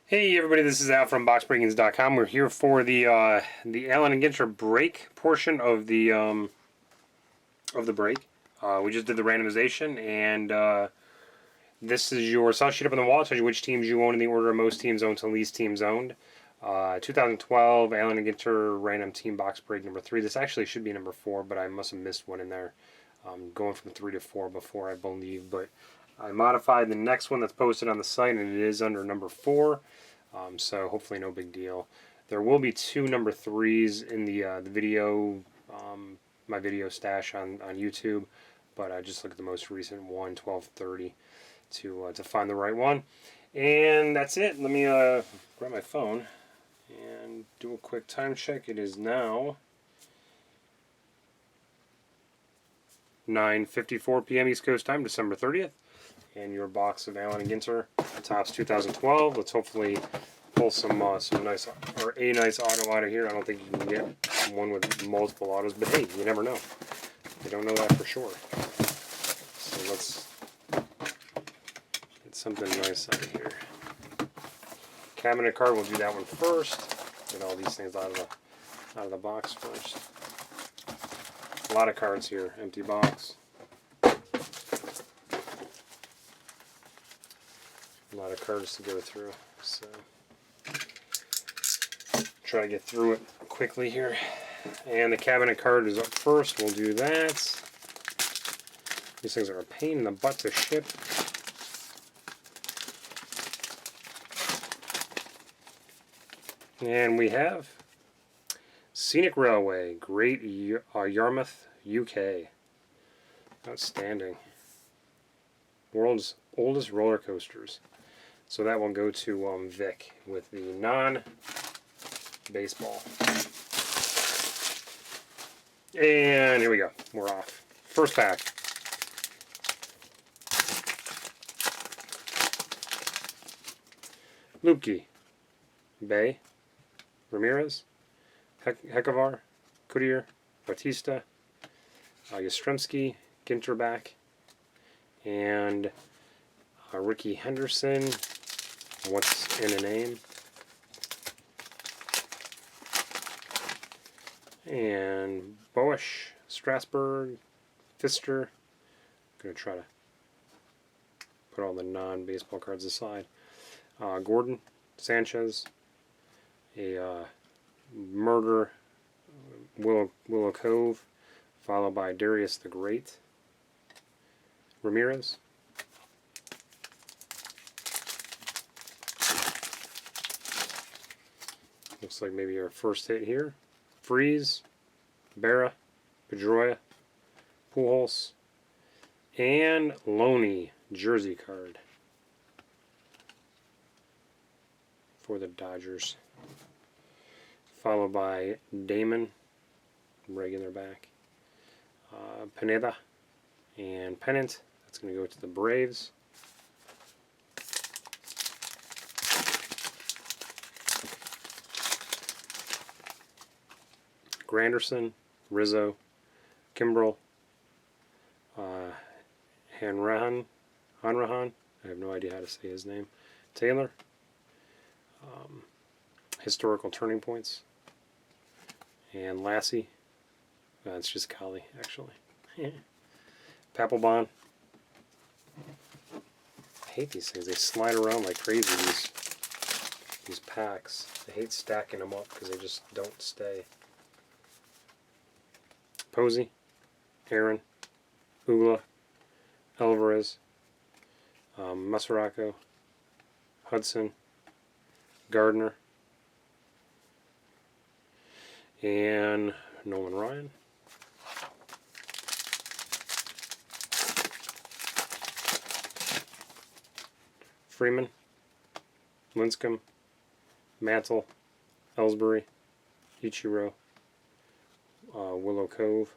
Hey everybody, this is Al from BoxBreakings.com. We're here for the Allen and Ginter break portion of the break. We just did the randomization, and this is your sell sheet up on the wall. It tells you which teams you own in the order of most teams owned to least teams owned. 2012 Allen and Ginter random team box break number 3. This actually should be number 4, but I must have missed one in there. Going from 3 to 4 before, I believe, but I modified the next one that's posted on the site, and it is under number 4. So hopefully no big deal. There will be 2 number 3s in the video, my video stash on YouTube, but I just look at the most recent one, 1230, to find the right one. And that's it. Let me grab my phone and do a quick time check. It is now 9:54 p.m. East Coast time, December 30th. And your box of Allen and Ginter Topps 2012. Let's hopefully pull some nice, or a nice auto out of here. I don't think you can get one with multiple autos, but hey, you never know. You don't know that for sure. So let's get something nice out of here. Cabinet card, we'll do that one first. Get all these things out of the box first. A lot of cards here. Empty box. A lot of cards to go through, so try to get through it quickly here. And the cabinet card is up first. We'll do that. These things are a pain in the butt to ship. And we have Scenic Railway, Great Yarmouth, UK. Outstanding. World's oldest roller coasters. So that will go to Vic with the non-baseball. And here we go. We're off. First pack. Lupke, Bay, Ramirez, Hekovar, Coutier, Batista, Yastrzemski, Ginter back, and Ricky Henderson. What's in a name? And Boesch, Strasburg, Pfister. I'm going to try to put all the non-baseball cards aside. Gordon, Sanchez, a Murder, Willow Cove, followed by Darius the Great, Ramirez, looks like maybe our first hit here, Freeze, Berra, Pedroia, Pujols, and Loney jersey card for the Dodgers, followed by Damon, regular back, Pineda, and Pennant. That's going to go to the Braves. Granderson, Rizzo, Kimbrel, Hanrahan, I have no idea how to say his name, Taylor, Historical Turning Points, and Lassie. It's just Collie, actually. Papelbon. I hate these things. They slide around like crazy, these packs. I hate stacking them up because they just don't stay. Posey, Aaron, Ugla, Alvarez, Masaraco, Hudson, Gardner, and Nolan Ryan. Freeman, Linscomb, Mantle, Ellsbury, Ichiro, Willow Cove,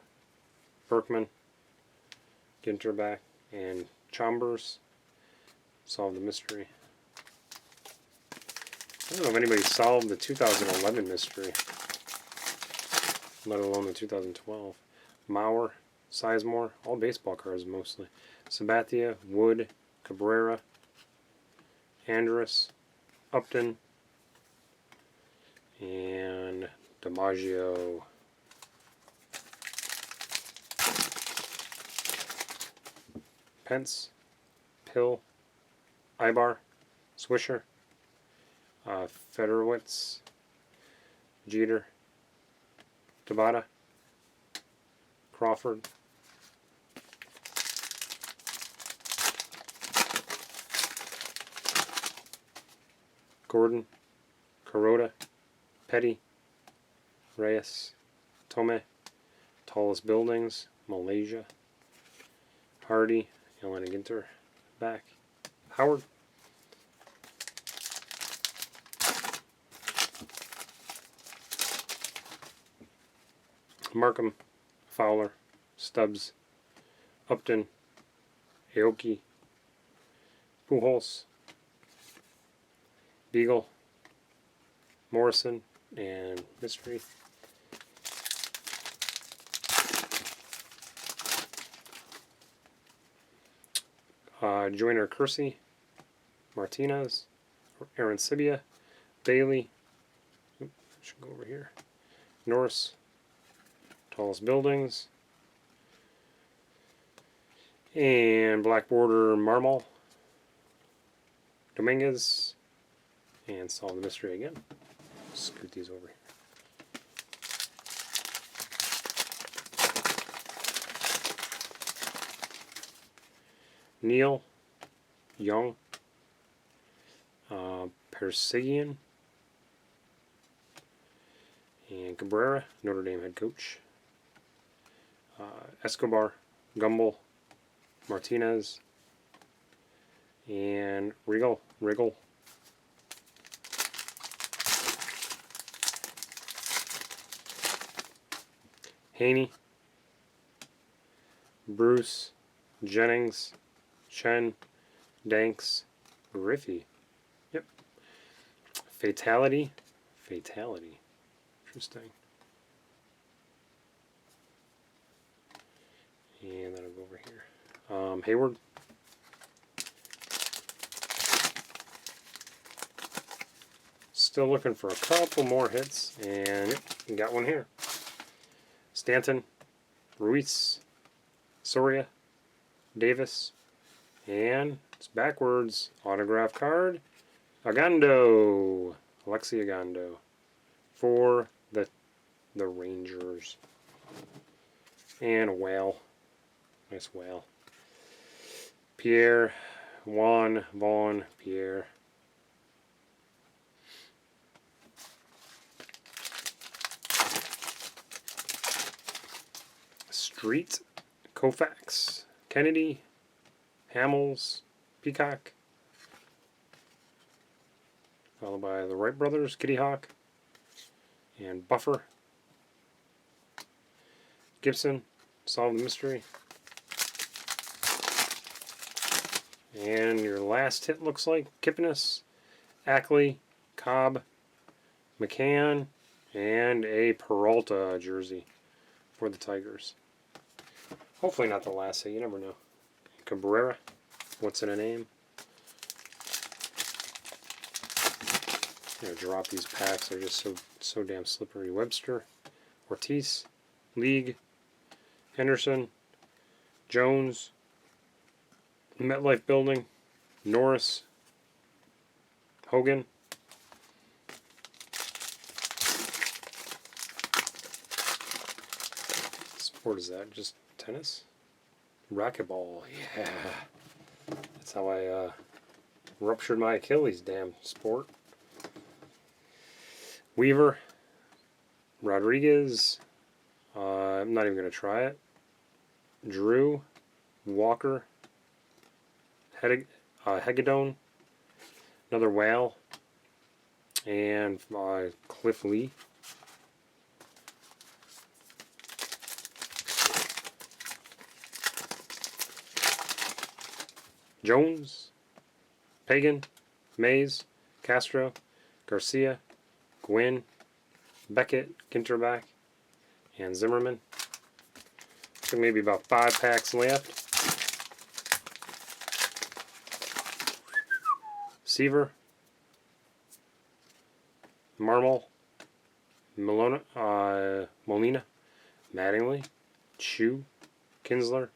Berkman, Ginter back, and Chambers. Solved the mystery. I don't know if anybody solved the 2011 mystery, let alone the 2012. Mauer, Sizemore, all baseball cards mostly. Sabathia, Wood, Cabrera, Andrus, Upton, and DiMaggio. Pence, Pill, Ibar, Swisher, Federowitz, Jeter, Tabata, Crawford, Gordon, Kuroda, Petty, Reyes, Tome, Tallest Buildings, Malaysia, Hardy, Allen and Ginter, back, Howard, Markham, Fowler, Stubbs, Upton, Aoki, Pujols, Beagle, Morrison, and Mystery. Joyner Kersey, Martinez, Aaron Sibia, Bailey, should go over here, Norris, Tallest Buildings, and Black Border Marmol, Dominguez, and Solve the Mystery again. Scoot these over here. Neal, Young, Persigian, and Cabrera, Notre Dame head coach, Escobar, Gumbel, Martinez, and Riggle, Haney, Bruce, Jennings, Chen, Danks, Griffey. Yep. Fatality. Interesting. And that'll go over here. Hayward. Still looking for a couple more hits, and yep, got one here. Stanton, Ruiz, Soria, Davis, and it's backwards, autograph card, Agando, Alexi Agando, for the Rangers. And a whale, nice whale. Pierre, Juan, Vaughn, Pierre. Street, Koufax, Kennedy, Hamels, Peacock, followed by the Wright brothers, Kitty Hawk, and Buffer, Gibson, Solve the Mystery, and your last hit looks like Kipnis, Ackley, Cobb, McCann, and a Peralta jersey for the Tigers. Hopefully not the last hit, you never know. Cabrera, what's in a name? I'm gonna drop these packs, they're just so damn slippery. Webster, Ortiz, League, Henderson, Jones, MetLife Building, Norris, Hogan, what is that? Just tennis? Racquetball, yeah. That's how I ruptured my Achilles, damn sport. Weaver, Rodriguez, I'm not even going to try it. Drew, Walker, Hegedone, another whale, and Cliff Lee. Jones, Pagan, Mays, Castro, Garcia, Gwynn, Beckett, Ginterback, and Zimmerman. So maybe about 5 packs left. Seaver, Marmol, Molina, Mattingly, Chu, Kinsler,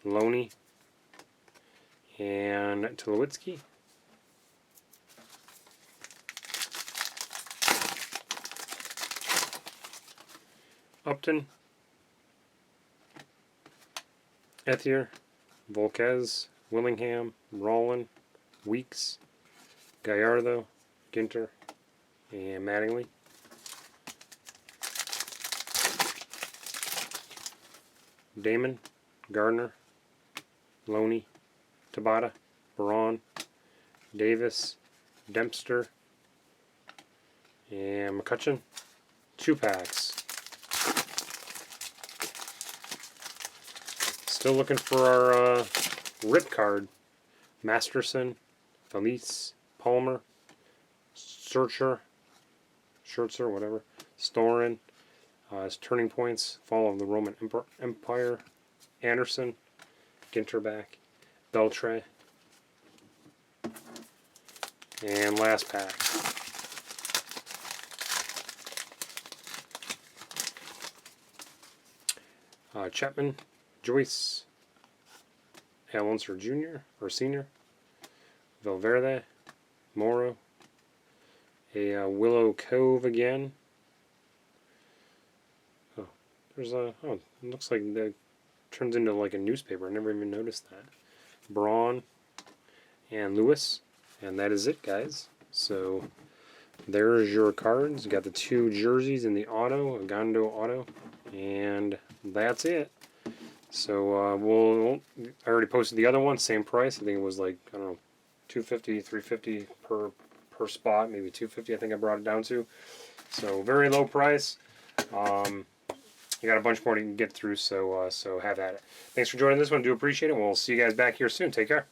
Loney, and Tulowitzki. Upton, Ethier, Volquez, Willingham, Rollin, Weeks, Gallardo, Ginter, and Mattingly. Damon, Gardner, Loney, Tabata, Braun, Davis, Dempster, and McCutcheon. 2 packs. Still looking for our rip card. Masterson, Felice, Palmer, Scherzer, whatever, Storin, his Turning Points, Fall of the Roman Empire, Anderson, Ginterback, Beltre, and last pack. Chapman, Joyce, Alonso Jr. or Senior, Valverde, Moro, a Willow Cove again. Oh, there's a, oh, it looks like that turns into like a newspaper. I never even noticed that. Braun and Lewis, and that is it, guys. So there's your cards. You got the 2 jerseys in the auto, a Gondo auto, and that's it. So I already posted the other one, same price. I think it was like, I don't know, $250, $350 per spot, maybe $250. I think I brought it down to. So very low price. You got a bunch more to get through, so have at it. Thanks for joining this one. Do appreciate it. We'll see you guys back here soon. Take care.